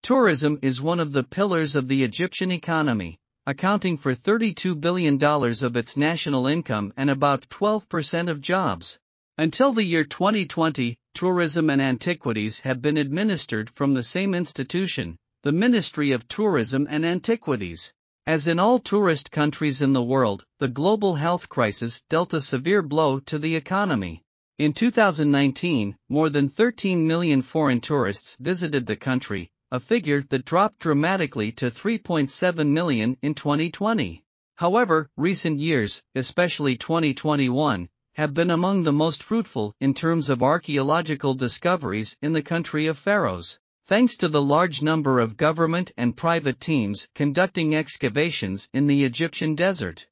Tourism is one of the pillars of the Egyptian economy, accounting for $32 billion of its national income and about 12% of jobs. Until the year 2020, tourism and antiquities have been administered from the same institution, the Ministry of Tourism and Antiquities. As in all tourist countries in the world, the global health crisis dealt a severe blow to the economy. In 2019, more than 13 million foreign tourists visited the country, a figure that dropped dramatically to 3.7 million in 2020. However, recent years, especially 2021, have been among the most fruitful in terms of archaeological discoveries in the country of pharaohs, thanks to the large number of government and private teams conducting excavations in the Egyptian desert.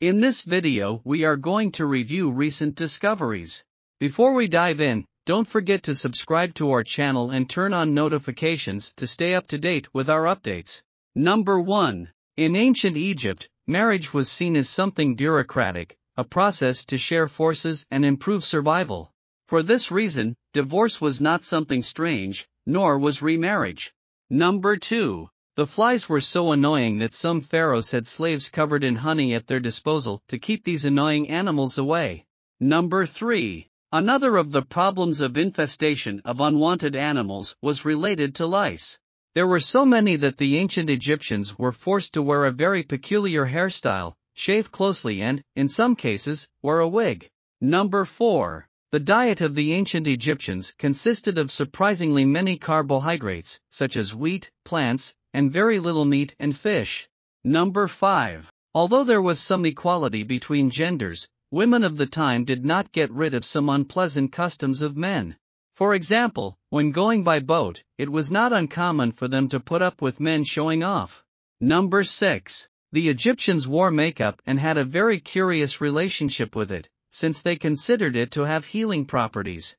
In this video, we are going to review recent discoveries. Before we dive in, don't forget to subscribe to our channel and turn on notifications to stay up to date with our updates. Number 1. In ancient Egypt, marriage was seen as something bureaucratic, a process to share forces and improve survival. For this reason, divorce was not something strange, nor was remarriage. Number 2. The flies were so annoying that some pharaohs had slaves covered in honey at their disposal to keep these annoying animals away. Number 3. Another of the problems of infestation of unwanted animals was related to lice. There were so many that the ancient Egyptians were forced to wear a very peculiar hairstyle, shave closely and, in some cases, wear a wig. Number 4. The diet of the ancient Egyptians consisted of surprisingly many carbohydrates, such as wheat, plants, and very little meat and fish. Number 5. Although there was some equality between genders, women of the time did not get rid of some unpleasant customs of men. For example, when going by boat, it was not uncommon for them to put up with men showing off. Number 6. The Egyptians wore makeup and had a very curious relationship with it, since they considered it to have healing properties.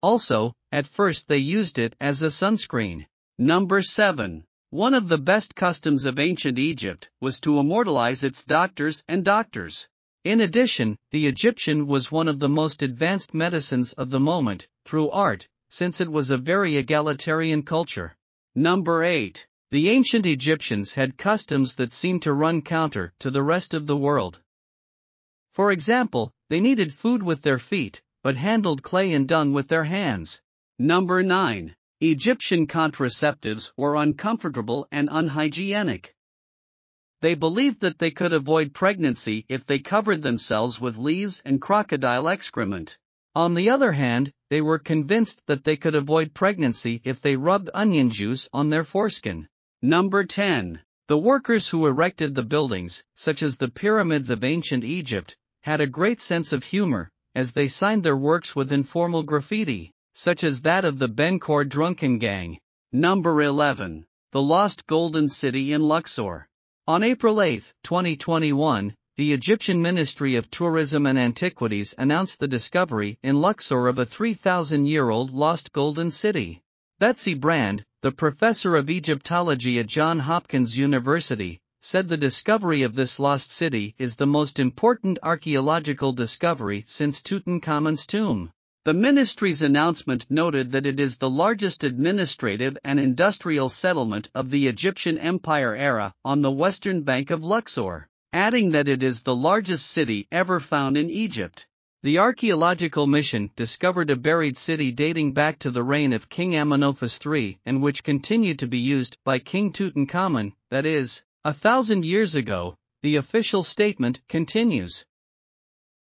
Also, at first they used it as a sunscreen. Number 7. One of the best customs of ancient Egypt was to immortalize its doctors and doctors. In addition, the Egyptian was one of the most advanced medicines of the moment, through art, since it was a very egalitarian culture. Number 8. The ancient Egyptians had customs that seemed to run counter to the rest of the world. For example, they kneaded food with their feet, but handled clay and dung with their hands. Number 9. Egyptian contraceptives were uncomfortable and unhygienic. They believed that they could avoid pregnancy if they covered themselves with leaves and crocodile excrement. On the other hand, they were convinced that they could avoid pregnancy if they rubbed onion juice on their foreskin. Number 10. The workers who erected the buildings, such as the pyramids of ancient Egypt, had a great sense of humor, as they signed their works with informal graffiti, such as that of the Bencour Drunken Gang. Number 11. The Lost Golden City in Luxor. On April 8, 2021, the Egyptian Ministry of Tourism and Antiquities announced the discovery in Luxor of a 3,000-year-old lost golden city. Betsy Brand, the professor of Egyptology at Johns Hopkins University, said the discovery of this lost city is the most important archaeological discovery since Tutankhamun's tomb. The ministry's announcement noted that it is the largest administrative and industrial settlement of the Egyptian Empire era on the western bank of Luxor, adding that it is the largest city ever found in Egypt. The archaeological mission discovered a buried city dating back to the reign of King Amenophis III and which continued to be used by King Tutankhamun, that is, 1,000 years ago, the official statement continues.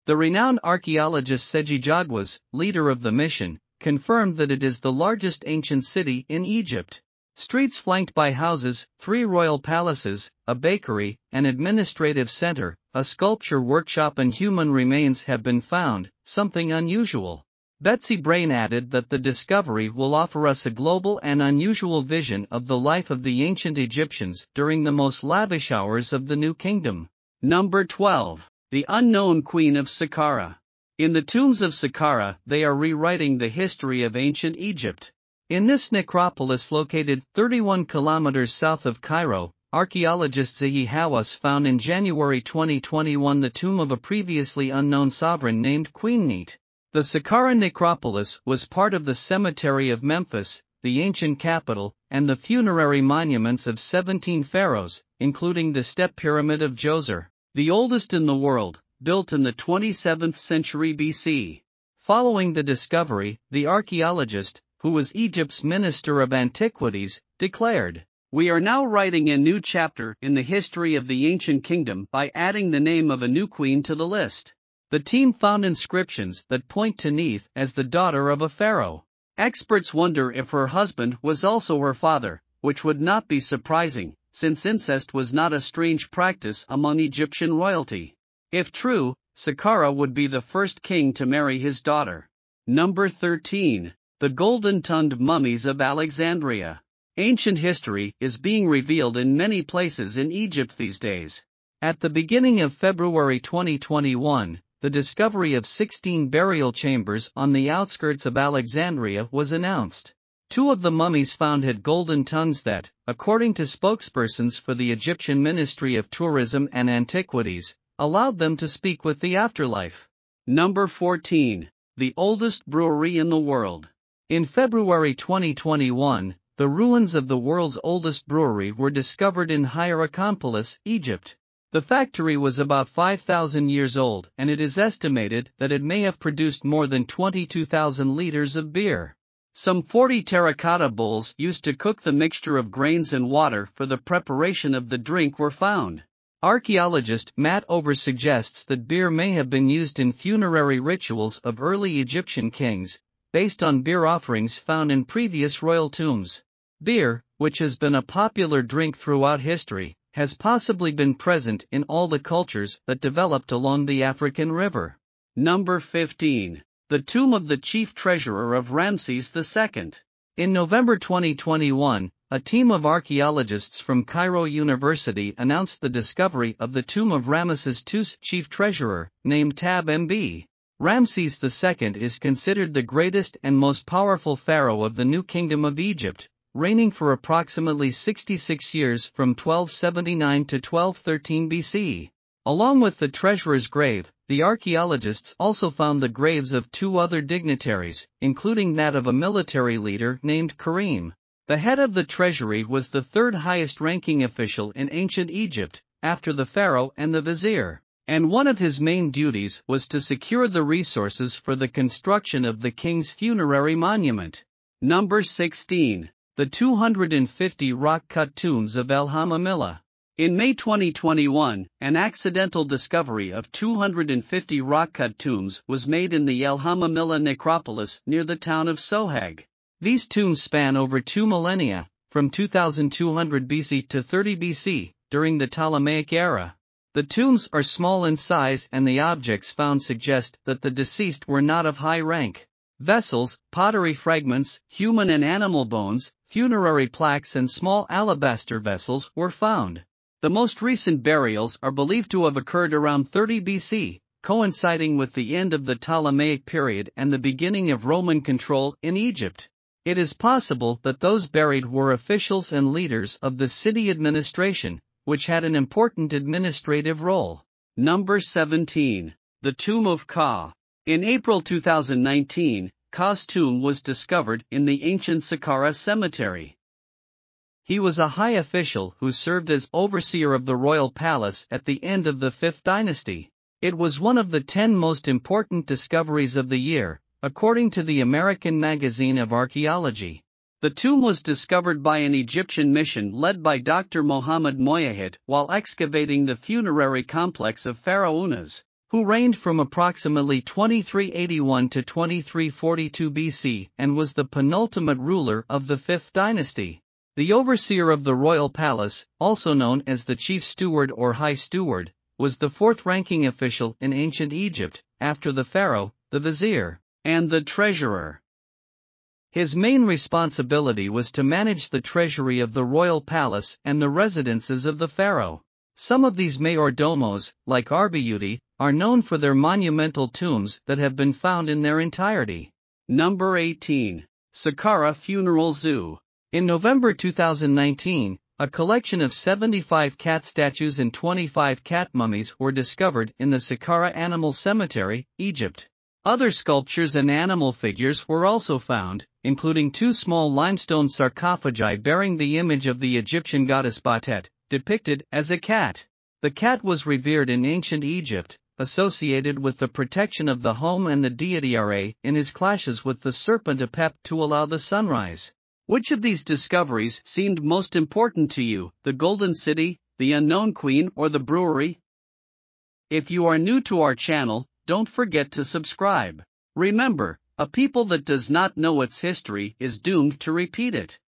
The renowned archaeologist Seji Jagwas, leader of the mission, confirmed that it is the largest ancient city in Egypt. Streets flanked by houses, 3 royal palaces, a bakery, an administrative center, a sculpture workshop and human remains have been found, something unusual. Betsy Brain added that the discovery will offer us a global and unusual vision of the life of the ancient Egyptians during the most lavish hours of the New Kingdom. Number 12. The Unknown Queen of Saqqara. In the tombs of Saqqara, they are rewriting the history of ancient Egypt. In this necropolis located 31 kilometers south of Cairo, archaeologist Zahi Hawass found in January 2021 the tomb of a previously unknown sovereign named Queen Neat. The Saqqara necropolis was part of the cemetery of Memphis, the ancient capital, and the funerary monuments of 17 pharaohs, including the step pyramid of Djoser, the oldest in the world, built in the 27th century BC. Following the discovery, the archaeologist, who was Egypt's Minister of Antiquities, declared, "We are now writing a new chapter in the history of the ancient kingdom by adding the name of a new queen to the list." The team found inscriptions that point to Neith as the daughter of a pharaoh. Experts wonder if her husband was also her father, which would not be surprising, since incest was not a strange practice among Egyptian royalty. If true, Saqqara would be the first king to marry his daughter. Number 13. The golden-tongued mummies of Alexandria. Ancient history is being revealed in many places in Egypt these days. At the beginning of February 2021, the discovery of 16 burial chambers on the outskirts of Alexandria was announced. 2 of the mummies found had golden tongues that, according to spokespersons for the Egyptian Ministry of Tourism and Antiquities, allowed them to speak with the afterlife. Number 14. The oldest brewery in the world. In February 2021, the ruins of the world's oldest brewery were discovered in Hierakonpolis, Egypt. The factory was about 5,000 years old, and it is estimated that it may have produced more than 22,000 liters of beer. Some 40 terracotta bowls used to cook the mixture of grains and water for the preparation of the drink were found. Archaeologist Matt Over suggests that beer may have been used in funerary rituals of early Egyptian kings, based on beer offerings found in previous royal tombs. Beer, which has been a popular drink throughout history, has possibly been present in all the cultures that developed along the African River. Number 15. The tomb of the chief treasurer of Ramses II. In November 2021, a team of archaeologists from Cairo University announced the discovery of the tomb of Ramses II's chief treasurer, named Tab-MB. Ramses II is considered the greatest and most powerful pharaoh of the New Kingdom of Egypt, reigning for approximately 66 years from 1279 to 1213 BC. Along with the treasurer's grave, the archaeologists also found the graves of 2 other dignitaries, including that of a military leader named Karim. The head of the treasury was the 3rd highest-ranking official in ancient Egypt, after the pharaoh and the vizier, and one of his main duties was to secure the resources for the construction of the king's funerary monument. Number 16. The 250 rock-cut tombs of El Hamamillah. In May 2021, an accidental discovery of 250 rock-cut tombs was made in the El Hamamillah necropolis near the town of Sohag. These tombs span over 2 millennia, from 2200 BC to 30 BC, during the Ptolemaic era. The tombs are small in size and the objects found suggest that the deceased were not of high rank. Vessels, pottery fragments, human and animal bones, funerary plaques and small alabaster vessels were found. The most recent burials are believed to have occurred around 30 BC, coinciding with the end of the Ptolemaic period and the beginning of Roman control in Egypt. It is possible that those buried were officials and leaders of the city administration, which had an important administrative role. Number 17. The Tomb of Ka. In April 2019, Ka's tomb was discovered in the ancient Saqqara cemetery. He was a high official who served as overseer of the royal palace at the end of the 5th dynasty. It was one of the 10 most important discoveries of the year, according to the American Magazine of Archaeology. The tomb was discovered by an Egyptian mission led by Dr. Mohammed Moyahid while excavating the funerary complex of Pharaoh Unas, who reigned from approximately 2381 to 2342 BC and was the penultimate ruler of the 5th dynasty. The overseer of the royal palace, also known as the chief steward or high steward, was the 4th-ranking official in ancient Egypt, after the pharaoh, the vizier, and the treasurer. His main responsibility was to manage the treasury of the royal palace and the residences of the pharaoh. Some of these mayordomos, like Arbiyuti, are known for their monumental tombs that have been found in their entirety. Number 18. Saqqara Funeral Zoo. In November 2019, a collection of 75 cat statues and 25 cat mummies were discovered in the Saqqara Animal Cemetery, Egypt. Other sculptures and animal figures were also found, including 2 small limestone sarcophagi bearing the image of the Egyptian goddess Batet, depicted as a cat. The cat was revered in ancient Egypt, associated with the protection of the home and the deity Ra in his clashes with the serpent Apep to allow the sunrise. Which of these discoveries seemed most important to you, the Golden City, the Unknown Queen, or the brewery? If you are new to our channel, don't forget to subscribe. Remember, a people that does not know its history is doomed to repeat it.